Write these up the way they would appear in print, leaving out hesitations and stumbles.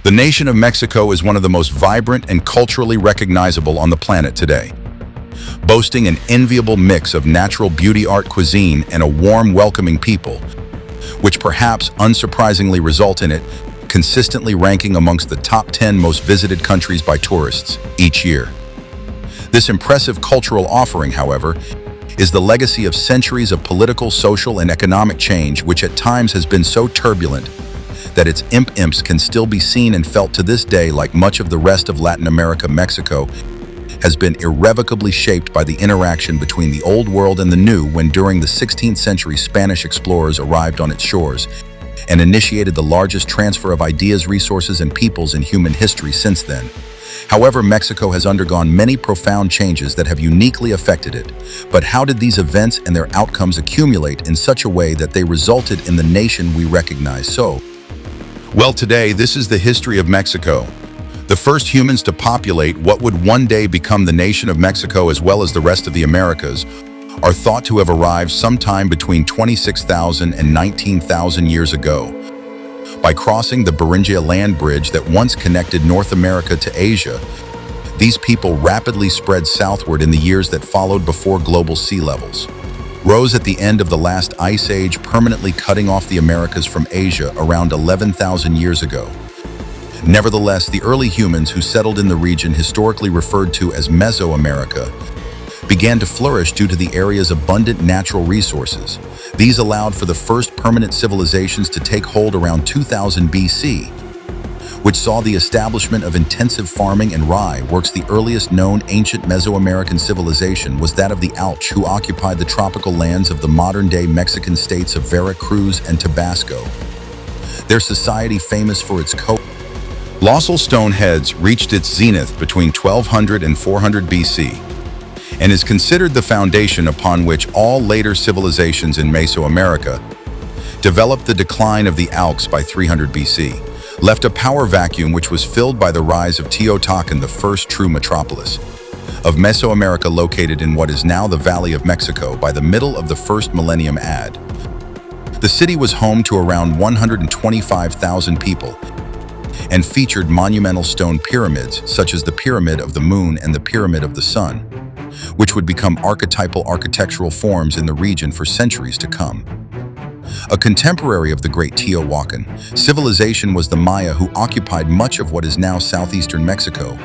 The nation of Mexico is one of the most vibrant and culturally recognizable on the planet today, boasting an enviable mix of natural beauty, art, cuisine, and a warm, welcoming people, which perhaps unsurprisingly result in it consistently ranking amongst the top 10 most visited countries by tourists each year. This impressive cultural offering, however, is the legacy of centuries of political, social, and economic change, which at times has been so turbulent that its imps can still be seen and felt to this day. Like much of the rest of Latin America, Mexico has been irrevocably shaped by the interaction between the Old World and the New when during the 16th century Spanish explorers arrived on its shores and initiated the largest transfer of ideas, resources, and peoples in human history since then. However, Mexico has undergone many profound changes that have uniquely affected it. But how did these events and their outcomes accumulate in such a way that they resulted in the nation we recognize? Well, today, this is the history of Mexico. The first humans to populate what would one day become the nation of Mexico, as well as the rest of the Americas, are thought to have arrived sometime between 26,000 and 19,000 years ago. By crossing the Beringia land bridge that once connected North America to Asia, these people rapidly spread southward in the years that followed before global sea levels rose at the end of the last ice age, permanently cutting off the Americas from Asia around 11,000 years ago. Nevertheless, the early humans who settled in the region, historically referred to as Mesoamerica, began to flourish due to the area's abundant natural resources. These allowed for the first permanent civilizations to take hold around 2000 BC, which saw the establishment of intensive farming and rye works. The earliest known ancient Mesoamerican civilization was that of the Alch, who occupied the tropical lands of the modern-day Mexican states of Veracruz and Tabasco. Their society, famous for its colossal stone heads, reached its zenith between 1200 and 400 BC, and is considered the foundation upon which all later civilizations in Mesoamerica developed. The decline of the Alps by 300 BC left a power vacuum which was filled by the rise of Teotihuacan, the first true metropolis of Mesoamerica, located in what is now the Valley of Mexico. By the middle of the first millennium AD, the city was home to around 125,000 people and featured monumental stone pyramids such as the Pyramid of the Moon and the Pyramid of the Sun, which would become archetypal architectural forms in the region for centuries to come. A contemporary of the great Teotihuacan civilization was the Maya, who occupied much of what is now southeastern Mexico,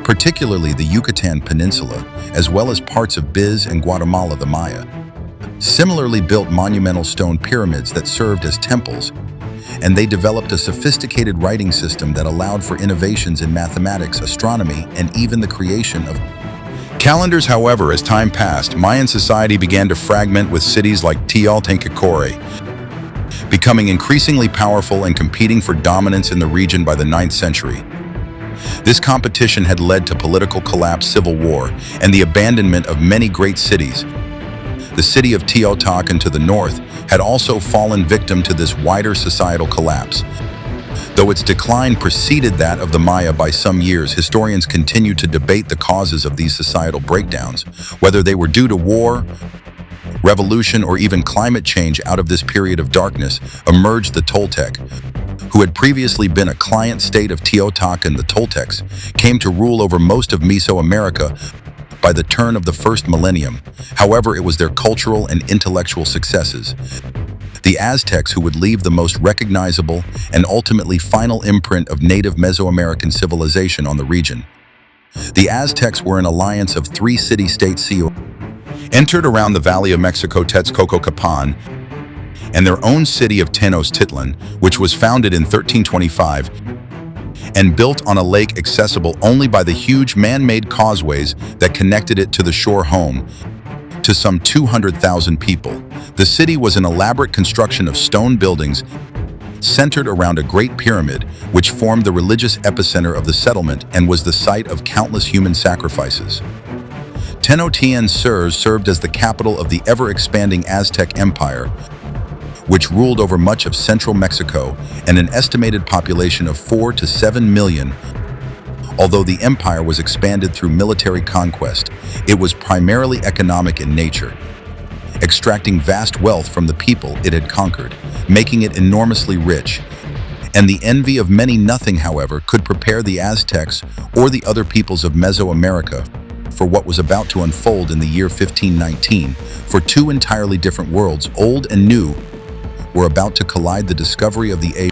particularly the Yucatan Peninsula, as well as parts of Biz and Guatemala. The Maya similarly built monumental stone pyramids that served as temples, and they developed a sophisticated writing system that allowed for innovations in mathematics, astronomy, and even the creation of calendars. However, as time passed, Mayan society began to fragment, with cities like Teotihuacan becoming increasingly powerful and competing for dominance in the region. By the 9th century, this competition had led to political collapse, civil war, and the abandonment of many great cities. The city of Teotihuacan to the north had also fallen victim to this wider societal collapse. Though its decline preceded that of the Maya by some years, historians continue to debate the causes of these societal breakdowns, whether they were due to war, revolution, or even climate change. Out of this period of darkness emerged the Toltec, who had previously been a client state of Teotihuacan. The Toltecs came to rule over most of Mesoamerica by the turn of the first millennium. However, it was their cultural and intellectual successes, the Aztecs, who would leave the most recognizable and ultimately final imprint of native Mesoamerican civilization on the region. The Aztecs were an alliance of three city-states entered around the Valley of Mexico: Texcoco-Capan, and their own city of Tenochtitlan, which was founded in 1325 and built on a lake accessible only by the huge man-made causeways that connected it to the shore, home to some 200,000 people. The city was an elaborate construction of stone buildings centered around a great pyramid, which formed the religious epicenter of the settlement and was the site of countless human sacrifices. Tenochtitlan served as the capital of the ever-expanding Aztec Empire, which ruled over much of central Mexico and an estimated population of 4 to 7 million. Although the empire was expanded through military conquest, it was primarily economic in nature, extracting vast wealth from the people it had conquered, making it enormously rich And the envy of many nothing, however, could prepare the Aztecs or the other peoples of Mesoamerica for what was about to unfold in the year 1519, for two entirely different worlds, old and new, were about to collide. The discovery of the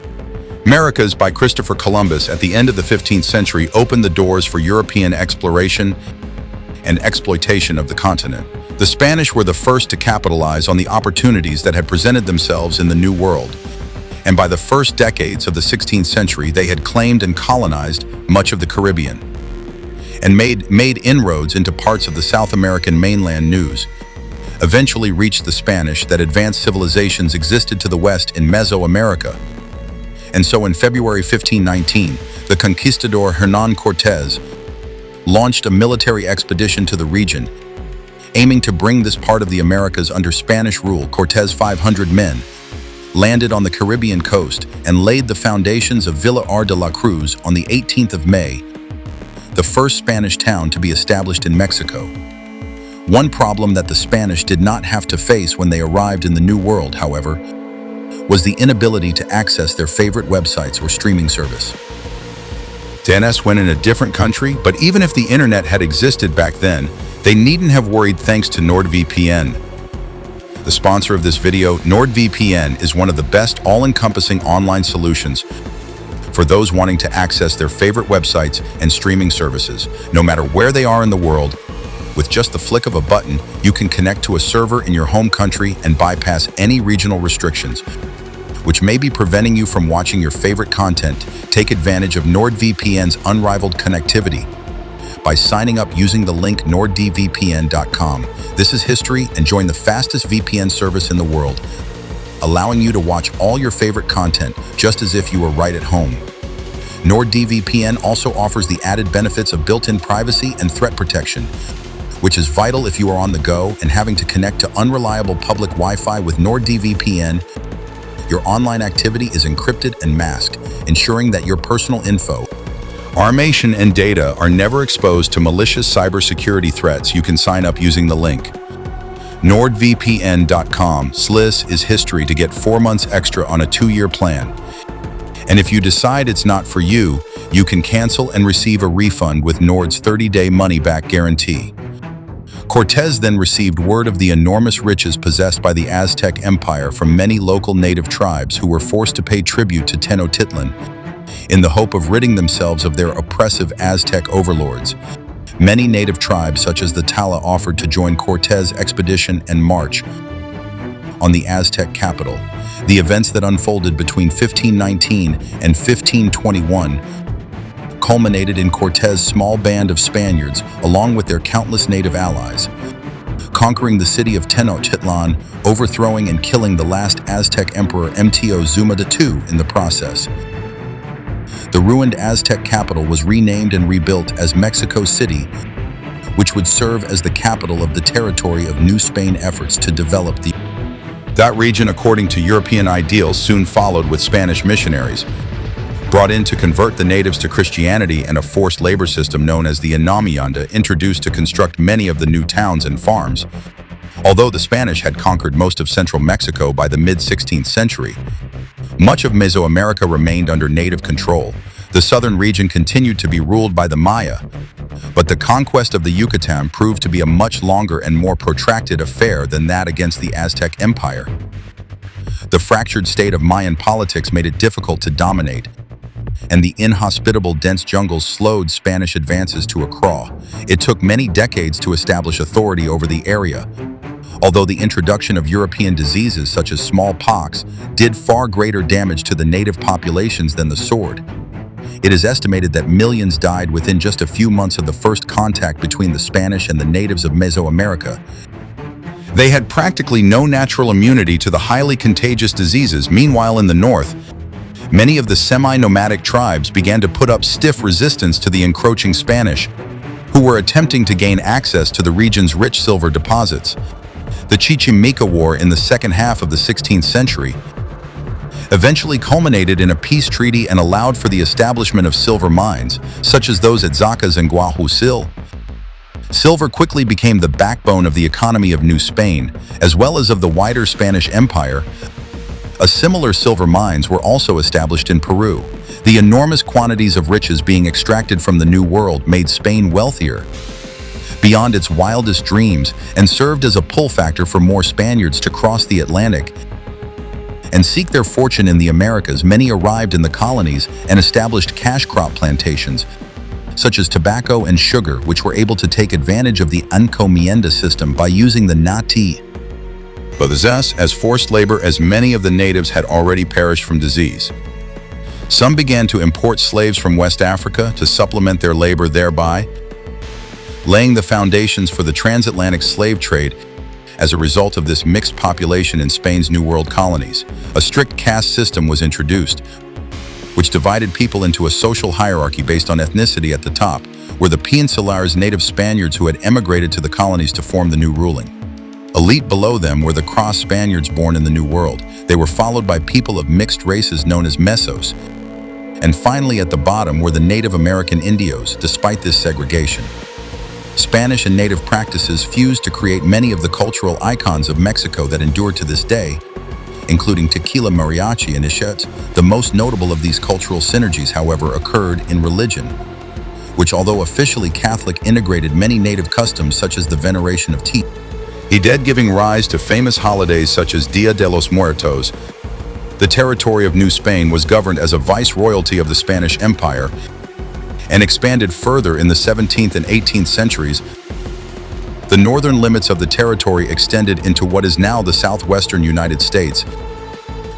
Americas by Christopher Columbus at the end of the 15th century opened the doors for European exploration and exploitation of the continent. The Spanish were the first to capitalize on the opportunities that had presented themselves in the New World. And by the first decades of the 16th century, they had claimed and colonized much of the Caribbean and made inroads into parts of the South American mainland. News eventually reached the Spanish that advanced civilizations existed to the west in Mesoamerica. And so in February 1519, the conquistador Hernán Cortés launched a military expedition to the region, aiming to bring this part of the Americas under Spanish rule. Cortés' 500 men landed on the Caribbean coast and laid the foundations of Vilar de la Cruz on the 18th of May, the first Spanish town to be established in Mexico. One problem that the Spanish did not have to face when they arrived in the New World, however, was the inability to access their favorite websites or streaming service. DNS went in a different country, but even if the internet had existed back then, they needn't have worried thanks to NordVPN. The sponsor of this video, NordVPN, is one of the best all-encompassing online solutions for those wanting to access their favorite websites and streaming services, no matter where they are in the world. With just the flick of a button, you can connect to a server in your home country and bypass any regional restrictions, which may be preventing you from watching your favorite content. Take advantage of NordVPN's unrivaled connectivity by signing up using the link norddvpn.com. This is history, and join the fastest VPN service in the world, allowing you to watch all your favorite content just as if you were right at home. NordVPN also offers the added benefits of built-in privacy and threat protection, which is vital if you are on the go and having to connect to unreliable public Wi-Fi. With NordVPN, your online activity is encrypted and masked, ensuring that your personal info, information, and data are never exposed to malicious cybersecurity threats. You can sign up using the link nordvpn.com. SLIS is history to get 4 months extra on a 2-year plan. And if you decide it's not for you, you can cancel and receive a refund with Nord's 30-day money-back guarantee. Cortés then received word of the enormous riches possessed by the Aztec Empire from many local native tribes who were forced to pay tribute to Tenochtitlan in the hope of ridding themselves of their oppressive Aztec overlords. Many native tribes, such as the Tala, offered to join Cortés' expedition and march on the Aztec capital. The events that unfolded between 1519 and 1521 culminated in Cortés' small band of Spaniards, along with their countless native allies, conquering the city of Tenochtitlan, overthrowing and killing the last Aztec emperor Moctezuma II in the process. The ruined Aztec capital was renamed and rebuilt as Mexico City, which would serve as the capital of the territory of New Spain. Efforts to develop that region according to European ideals soon followed, with Spanish missionaries brought in to convert the natives to Christianity and a forced labor system known as the encomienda introduced to construct many of the new towns and farms. Although the Spanish had conquered most of central Mexico by the mid-16th century, much of Mesoamerica remained under native control. The southern region continued to be ruled by the Maya, but the conquest of the Yucatan proved to be a much longer and more protracted affair than that against the Aztec Empire. The fractured state of Mayan politics made it difficult to dominate, and the inhospitable dense jungles slowed Spanish advances to a crawl. It took many decades to establish authority over the area, although the introduction of European diseases such as smallpox did far greater damage to the native populations than the sword. It is estimated that millions died within just a few months of the first contact between the Spanish and the natives of Mesoamerica. They had practically no natural immunity to the highly contagious diseases. Meanwhile, in the north, many of the semi-nomadic tribes began to put up stiff resistance to the encroaching Spanish, who were attempting to gain access to the region's rich silver deposits. The Chichimeca War in the second half of the 16th century eventually culminated in a peace treaty and allowed for the establishment of silver mines, such as those at Zacatecas and Guajuasil. Silver quickly became the backbone of the economy of New Spain, as well as of the wider Spanish Empire. A similar silver mines were also established in Peru. The enormous quantities of riches being extracted from the New World made Spain wealthier beyond its wildest dreams and served as a pull factor for more Spaniards to cross the Atlantic and seek their fortune in the Americas. Many arrived in the colonies and established cash crop plantations, such as tobacco and sugar, which were able to take advantage of the encomienda system by using the nati possess as forced labor, as many of the natives had already perished from disease. Some began to import slaves from West Africa to supplement their labor, thereby laying the foundations for the transatlantic slave trade. As a result of this mixed population in Spain's New World colonies, a strict caste system was introduced, which divided people into a social hierarchy based on ethnicity. At the top were the Peninsulares, native Spaniards who had emigrated to the colonies to form the new ruling elite. Below them were the cross Spaniards born in the New World. They were followed by people of mixed races known as Mesos. And finally, at the bottom were the Native American Indios. Despite this segregation, Spanish and native practices fused to create many of the cultural icons of Mexico that endure to this day, including tequila, mariachi, and ishet. The most notable of these cultural synergies, however, occurred in religion, which, although officially Catholic, integrated many native customs such as the veneration of the dead, giving rise to famous holidays such as Dia de los Muertos. The territory of New Spain was governed as a viceroyalty of the Spanish Empire and expanded further in the 17th and 18th centuries. The northern limits of the territory extended into what is now the southwestern United States,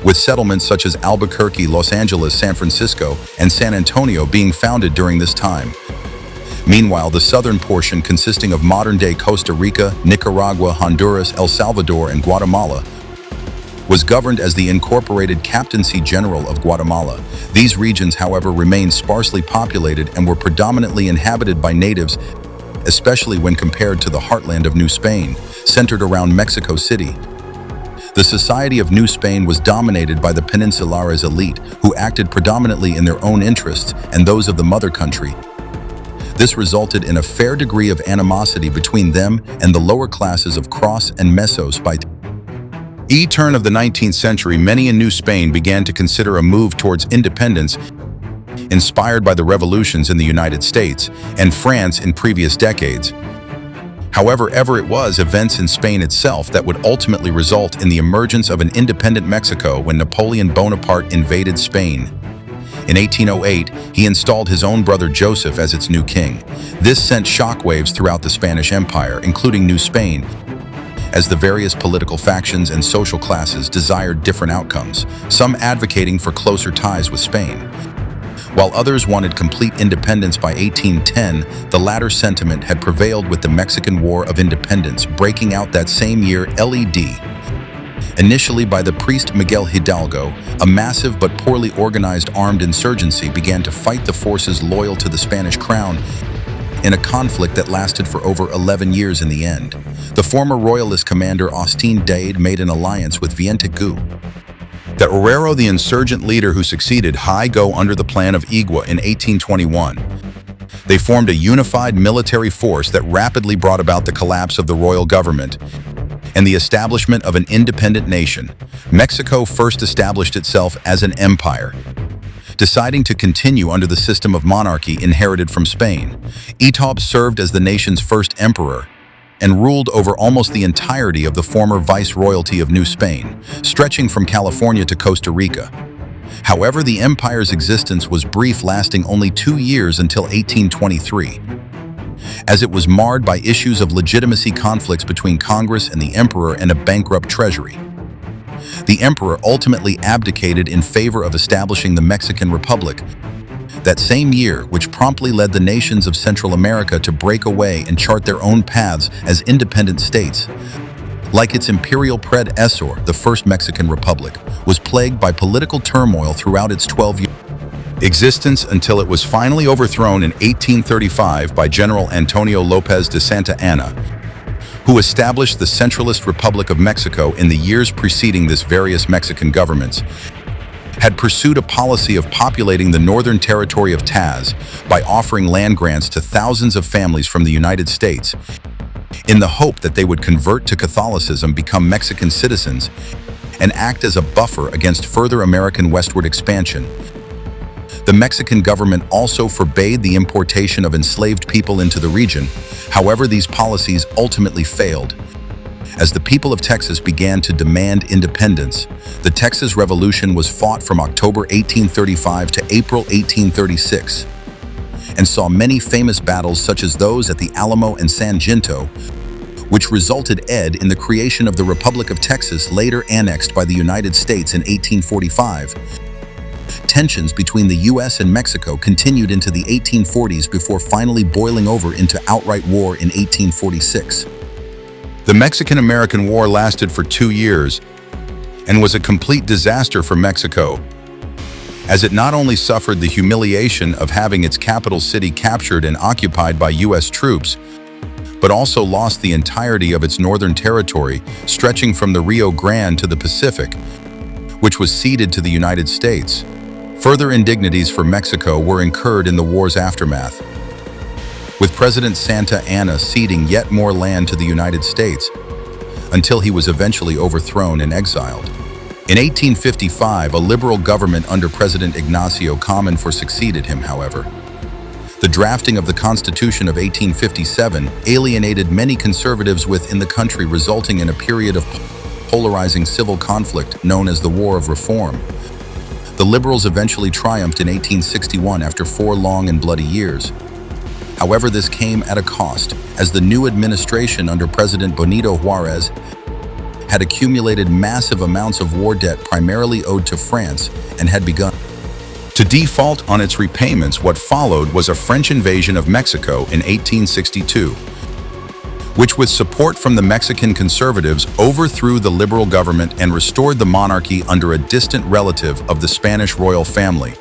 with settlements such as Albuquerque, Los Angeles, San Francisco, and San Antonio being founded during this time. Meanwhile, the southern portion, consisting of modern-day Costa Rica, Nicaragua, Honduras, El Salvador, and Guatemala, was governed as the Incorporated Captaincy General of Guatemala. These regions, however, remained sparsely populated and were predominantly inhabited by natives, especially when compared to the heartland of New Spain, centered around Mexico City. The society of New Spain was dominated by the Peninsulares elite, who acted predominantly in their own interests and those of the mother country. This resulted in a fair degree of animosity between them and the lower classes of Cross and Mesos. By the turn of the 19th century, many in New Spain began to consider a move towards independence, inspired by the revolutions in the United States and France in previous decades. However, it was events in Spain itself that would ultimately result in the emergence of an independent Mexico when Napoleon Bonaparte invaded Spain. In 1808, he installed his own brother Joseph as its new king. This sent shockwaves throughout the Spanish Empire, including New Spain, as the various political factions and social classes desired different outcomes, some advocating for closer ties with Spain, while others wanted complete independence. By 1810, the latter sentiment had prevailed, with the Mexican War of Independence breaking out that same year. Initially by the priest Miguel Hidalgo, a massive but poorly organized armed insurgency began to fight the forces loyal to the Spanish crown in a conflict that lasted for over 11 years. In the end, the former royalist commander Austin Dade made an alliance with Vicente Gu, the Herrero, the insurgent leader who succeeded Higo under the Plan of Igua in 1821. They formed a unified military force that rapidly brought about the collapse of the royal government and the establishment of an independent nation. Mexico first established itself as an empire, deciding to continue under the system of monarchy inherited from Spain. Etob served as the nation's first emperor and ruled over almost the entirety of the former viceroyalty of New Spain, stretching from California to Costa Rica. However, the empire's existence was brief, lasting only 2 years until 1823, as it was marred by issues of legitimacy, conflicts between Congress and the emperor, and a bankrupt treasury. The emperor ultimately abdicated in favor of establishing the Mexican Republic that same year, which promptly led the nations of Central America to break away and chart their own paths as independent states. Like its imperial predecessor, the First Mexican Republic was plagued by political turmoil throughout its 12-year existence until it was finally overthrown in 1835 by General Antonio López de Santa Anna, who established the Centralist Republic of Mexico. In the years preceding this, various Mexican governments had pursued a policy of populating the northern territory of Taz by offering land grants to thousands of families from the United States in the hope that they would convert to Catholicism, become Mexican citizens, and act as a buffer against further American westward expansion. The Mexican government also forbade the importation of enslaved people into the region. However, these policies ultimately failed. As the people of Texas began to demand independence, the Texas Revolution was fought from October 1835 to April 1836, and saw many famous battles such as those at the Alamo and San Jacinto, which resulted in the creation of the Republic of Texas, later annexed by the United States in 1845. Tensions between the U.S. and Mexico continued into the 1840s before finally boiling over into outright war in 1846. The Mexican-American War lasted for 2 years and was a complete disaster for Mexico, as it not only suffered the humiliation of having its capital city captured and occupied by U.S. troops, but also lost the entirety of its northern territory, stretching from the Rio Grande to the Pacific, which was ceded to the United States. Further indignities for Mexico were incurred in the war's aftermath, with President Santa Anna ceding yet more land to the United States, until he was eventually overthrown and exiled. In 1855, a liberal government under President Ignacio Comonfort succeeded him, however. The drafting of the Constitution of 1857 alienated many conservatives within the country, resulting in a period of polarizing civil conflict known as the War of Reform. The liberals eventually triumphed in 1861 after 4 long and bloody years. However, this came at a cost, as the new administration under President Benito Juarez had accumulated massive amounts of war debt primarily owed to France and had begun to default on its repayments. What followed was a French invasion of Mexico in 1862, which with support from the Mexican conservatives overthrew the liberal government and restored the monarchy under a distant relative of the Spanish royal family,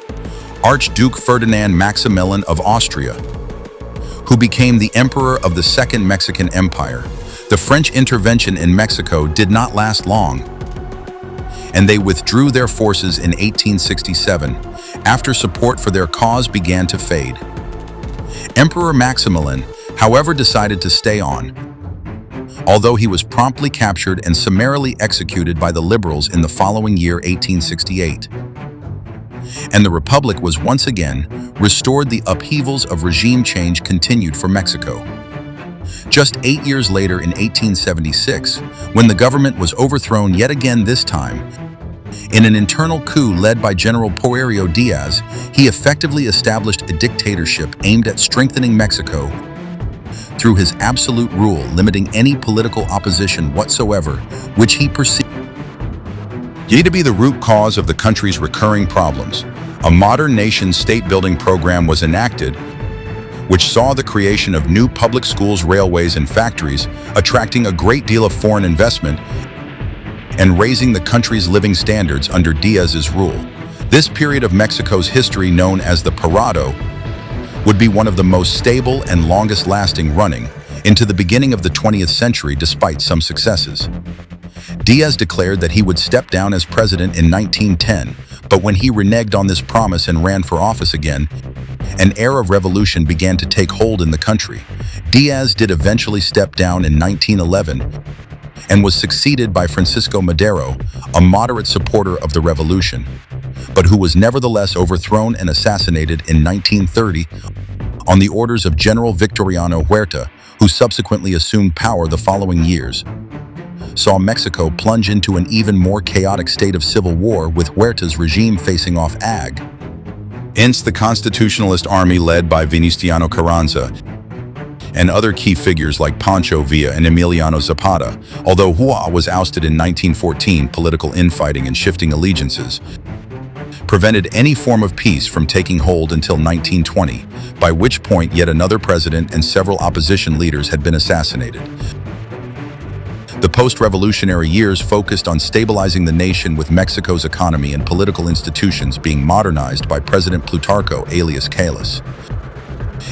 Archduke Ferdinand Maximilian of Austria, who became the emperor of the Second Mexican Empire. The French intervention in Mexico did not last long, and they withdrew their forces in 1867 after support for their cause began to fade. Emperor Maximilian, however, decided to stay on, although he was promptly captured and summarily executed by the liberals in the following year, 1868. And the Republic was once again restored. The upheavals of regime change continued for Mexico. Just 8 years later, in 1876, when the government was overthrown yet again, this time in an internal coup led by General Porfirio Diaz, he effectively established a dictatorship aimed at strengthening Mexico through his absolute rule, limiting any political opposition whatsoever, which he perceived to be the root cause of the country's recurring problems. A modern nation-state building program was enacted, which saw the creation of new public schools, railways, and factories, attracting a great deal of foreign investment and raising the country's living standards under Diaz's rule. This period of Mexico's history, known as the Periodo, would be one of the most stable and longest-lasting running into the beginning of the 20th century, despite some successes. Diaz declared that he would step down as president in 1910, but when he reneged on this promise and ran for office again, an era of revolution began to take hold in the country. Diaz did eventually step down in 1911 and was succeeded by Francisco Madero, a moderate supporter of the revolution, but who was nevertheless overthrown and assassinated in 1930 on the orders of General Victoriano Huerta, who subsequently assumed power the following years, saw Mexico plunge into an even more chaotic state of civil war, with Huerta's regime facing off against the Constitutionalist Army led by Venustiano Carranza and other key figures like Pancho Villa and Emiliano Zapata. Although Huerta was ousted in 1914, political infighting and shifting allegiances prevented any form of peace from taking hold until 1920, by which point yet another president and several opposition leaders had been assassinated. The post-revolutionary years focused on stabilizing the nation, with Mexico's economy and political institutions being modernized by President Plutarco alias Calles.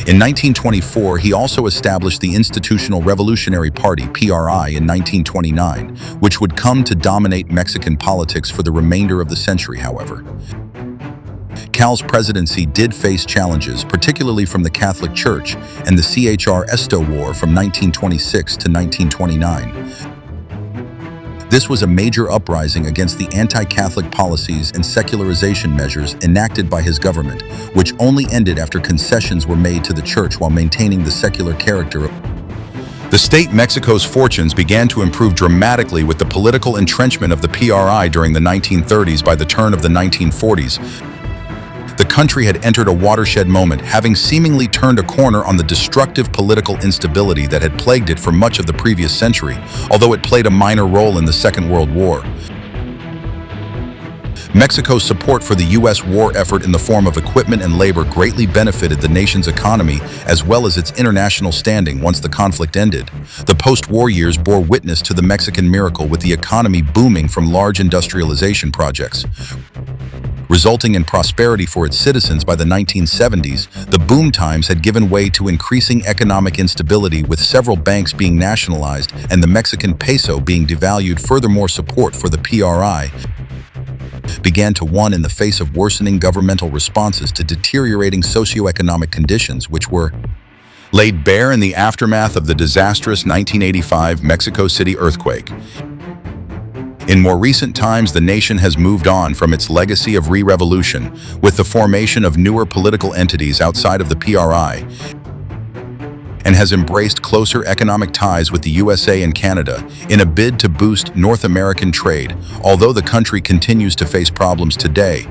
In 1924, he also established the Institutional Revolutionary Party, PRI, in 1929, which would come to dominate Mexican politics for the remainder of the century, however. Cal's presidency did face challenges, particularly from the Catholic Church and the Chr Esto War from 1926 to 1929. This was a major uprising against the anti-Catholic policies and secularization measures enacted by his government, which only ended after concessions were made to the church while maintaining the secular character. The state Mexico's fortunes began to improve dramatically with the political entrenchment of the PRI during the 1930s. By the turn of the 1940s, the country had entered a watershed moment, having seemingly turned a corner on the destructive political instability that had plagued it for much of the previous century, although it played a minor role in the Second World War. Mexico's support for the U.S. war effort in the form of equipment and labor greatly benefited the nation's economy as well as its international standing once the conflict ended. The post-war years bore witness to the Mexican miracle, with the economy booming from large industrialization projects, resulting in prosperity for its citizens. By the 1970s, the boom times had given way to increasing economic instability, with several banks being nationalized and the Mexican peso being devalued. Furthermore, support for the PRI began to wane in the face of worsening governmental responses to deteriorating socioeconomic conditions, which were laid bare in the aftermath of the disastrous 1985 Mexico City earthquake. In more recent times, the nation has moved on from its legacy of re-revolution with the formation of newer political entities outside of the PRI, and has embraced closer economic ties with the USA and Canada in a bid to boost North American trade, although the country continues to face problems today,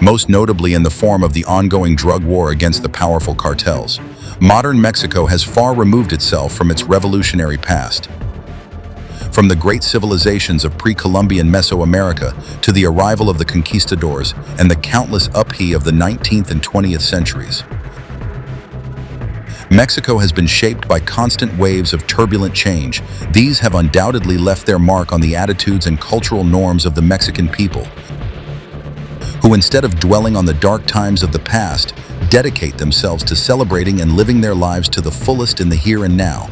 most notably in the form of the ongoing drug war against the powerful cartels. Modern Mexico has far removed itself from its revolutionary past. From the great civilizations of pre-Columbian Mesoamerica to the arrival of the conquistadors and the countless upheaval of the 19th and 20th centuries, Mexico has been shaped by constant waves of turbulent change. These have undoubtedly left their mark on the attitudes and cultural norms of the Mexican people, who, instead of dwelling on the dark times of the past, dedicate themselves to celebrating and living their lives to the fullest in the here and now.